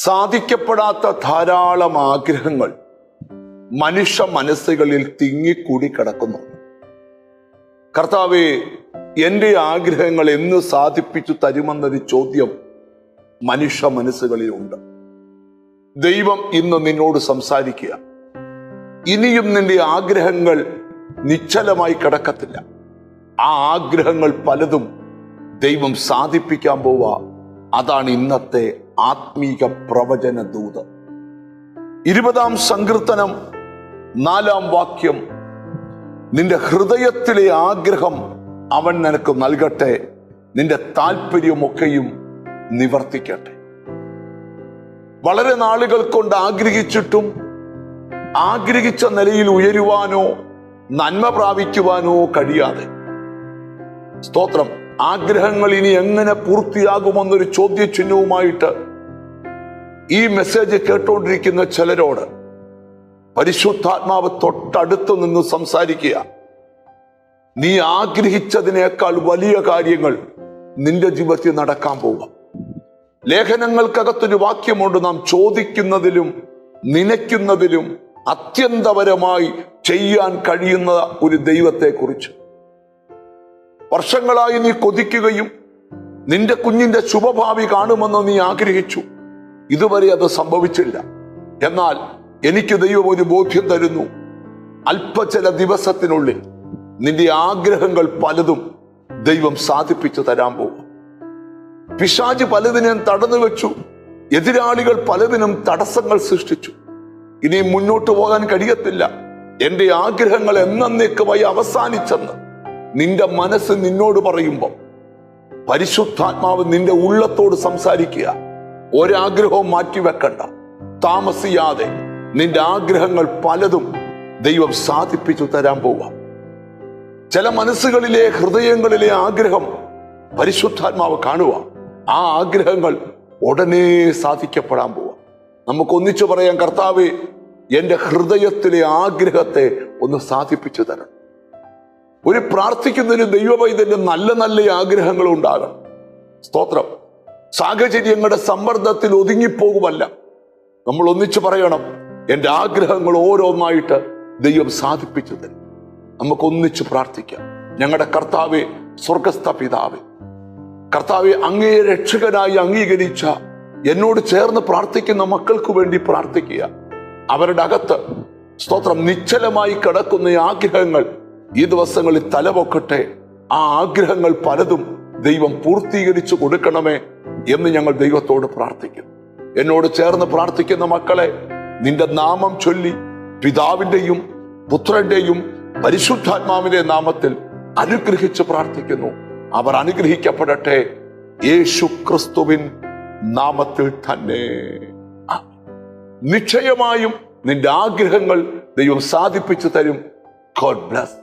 സാധിക്കപ്പെടാത്ത ധാരാളം ആഗ്രഹങ്ങൾ മനുഷ്യ മനസ്സുകളിൽ തിങ്ങിക്കൂടി കിടക്കുന്നു. കർത്താവേ, എൻ്റെ ആഗ്രഹങ്ങൾ എന്ന് സാധിപ്പിച്ചു തരുമെന്നൊരു ചോദ്യം മനുഷ്യ മനസ്സുകളിലുണ്ട്. ദൈവം ഇന്ന് നിന്നോട് സംസാരിക്കുക. ഇനിയും നിന്റെ ആഗ്രഹങ്ങൾ നിശ്ചലമായി കിടക്കത്തില്ല. ആ ആഗ്രഹങ്ങൾ പലതും ദൈവം സാധിപ്പിക്കാൻ പോവാ. അതാണ് ഇന്നത്തെ ആത്മീക പ്രവചന ദൂത്. 20-ാം സങ്കീർത്തനം 4-ാം വാക്യം, നിന്റെ ഹൃദയത്തിലെ ആഗ്രഹം അവൻ നിനക്ക് നൽകട്ടെ, നിന്റെ താല്പര്യമൊക്കെയും നിവർത്തിക്കട്ടെ. വളരെ നാളുകൾ കൊണ്ട് ആഗ്രഹിച്ചിട്ടും ആഗ്രഹിച്ച നിലയിൽ ഉയരുവാനോ നന്മ പ്രാപിക്കുവാനോ കഴിയാതെ, സ്തോത്രം, ആഗ്രഹങ്ങൾ ഇനി എങ്ങനെ പൂർത്തിയാകുമെന്നൊരു ചോദ്യചിഹ്നവുമായിട്ട് ഈ മെസ്സേജ് കേട്ടുകൊണ്ടിരിക്കുന്ന ചിലരോട് പരിശുദ്ധാത്മാവ് തൊട്ടടുത്ത് നിന്ന് സംസാരിക്കുക. നീ ആഗ്രഹിച്ചതിനേക്കാൾ വലിയ കാര്യങ്ങൾ നിന്റെ ജീവിതത്തിൽ നടക്കാൻ പോകാം. ലേഖനങ്ങൾക്കകത്തൊരു വാക്യമുണ്ട്, നാം ചോദിക്കുന്നതിലും നനയ്ക്കുന്നതിലും അത്യന്തപരമായി ചെയ്യാൻ കഴിയുന്ന ഒരു ദൈവത്തെക്കുറിച്ച്. വർഷങ്ങളായി നീ കൊതിക്കുകയും നിന്റെ കുഞ്ഞിന്റെ ശുഭഭാവി കാണുമെന്ന് നീ ആഗ്രഹിച്ചു. ഇതുവരെ അത് സംഭവിച്ചില്ല. എന്നാൽ എനിക്ക് ദൈവം ഒരു ബോധ്യം തരുന്നു. ചില ദിവസത്തിനുള്ളിൽ നിന്റെ ആഗ്രഹങ്ങൾ പലതും ദൈവം സാധിപ്പിച്ചു തരാൻ പോകും. പിശാച് പലതിനെയും തടഞ്ഞു വെച്ചു. എതിരാളികൾ പലതിനും തടസ്സങ്ങൾ സൃഷ്ടിച്ചു. ഇനി മുന്നോട്ട് പോകാൻ കഴിയത്തില്ല. എന്റെ ആഗ്രഹങ്ങൾ എന്നേക്കുമായി അവസാനിച്ചെന്ന് നിന്റെ മനസ്സ് നിന്നോട് പറയുമ്പോൾ പരിശുദ്ധാത്മാവ് നിന്റെ ഉള്ളത്തോട് സംസാരിക്കുക. ഒരാഗ്രഹവും മാറ്റിവെക്കണ്ട. താമസിയാതെ നിന്റെ ആഗ്രഹങ്ങൾ പലതും ദൈവം സാധിപ്പിച്ചു തരാൻ പോവാം. ചില മനസ്സുകളിലെ ഹൃദയങ്ങളിലെ ആഗ്രഹം പരിശുദ്ധാത്മാവ് കാണുക. ആ ആഗ്രഹങ്ങൾ ഉടനെ സാധിക്കപ്പെടാൻ പോവാം. നമുക്കൊന്നിച്ചു പറയാം, കർത്താവേ, എൻ്റെ ഹൃദയത്തിലെ ആഗ്രഹത്തെ ഒന്ന് സാധിപ്പിച്ചു തരണം. ഒരു പ്രാർത്ഥിക്കുന്നതിന് ദൈവവൈതന്റെ നല്ല നല്ല ആഗ്രഹങ്ങൾ ഉണ്ടാകണം. സ്തോത്രം. സാഹചര്യങ്ങളുടെ സമ്മർദ്ദത്തിൽ ഒതുങ്ങിപ്പോകുമല്ല. നമ്മൾ ഒന്നിച്ചു പറയണം, എൻ്റെ ആഗ്രഹങ്ങൾ ഓരോന്നായിട്ട് ദൈവം സാധിപ്പിച്ചു തരും. നമുക്കൊന്നിച്ചു പ്രാർത്ഥിക്കാം. ഞങ്ങളുടെ കർത്താവേ, സ്വർഗസ്ഥ പിതാവേ, കർത്താവെ, അങ്ങയെ രക്ഷകനായി അംഗീകരിച്ച എന്നോട് ചേർന്ന് പ്രാർത്ഥിക്കുന്ന മക്കൾക്ക് വേണ്ടി പ്രാർത്ഥിക്കുക. അവരുടെ അകത്ത്, സ്തോത്രം, നിശ്ചലമായി കിടക്കുന്ന ആഗ്രഹങ്ങൾ ഈ ദിവസങ്ങളിൽ തലപൊക്കട്ടെ. ആ ആഗ്രഹങ്ങൾ പലതും ദൈവം പൂർത്തീകരിച്ചു കൊടുക്കണമേ എന്ന് ഞങ്ങൾ ദൈവത്തോട് പ്രാർത്ഥിക്കുന്നു. എന്നോട് ചേർന്ന് പ്രാർത്ഥിക്കുന്ന മക്കളെ നിന്റെ നാമം ചൊല്ലി പിതാവിന്റെയും പുത്രന്റെയും പരിശുദ്ധാത്മാവിന്റെ നാമത്തിൽ അനുഗ്രഹിച്ച് പ്രാർത്ഥിക്കുന്നു. അവർ അനുഗ്രഹിക്കപ്പെടട്ടെ, യേശു ക്രിസ്തുവിൻ നാമത്തിൽ തന്നെ. നിശ്ചയമായും നിന്റെ ആഗ്രഹങ്ങൾ ദൈവം സാധിപ്പിച്ചു തരും. God bless.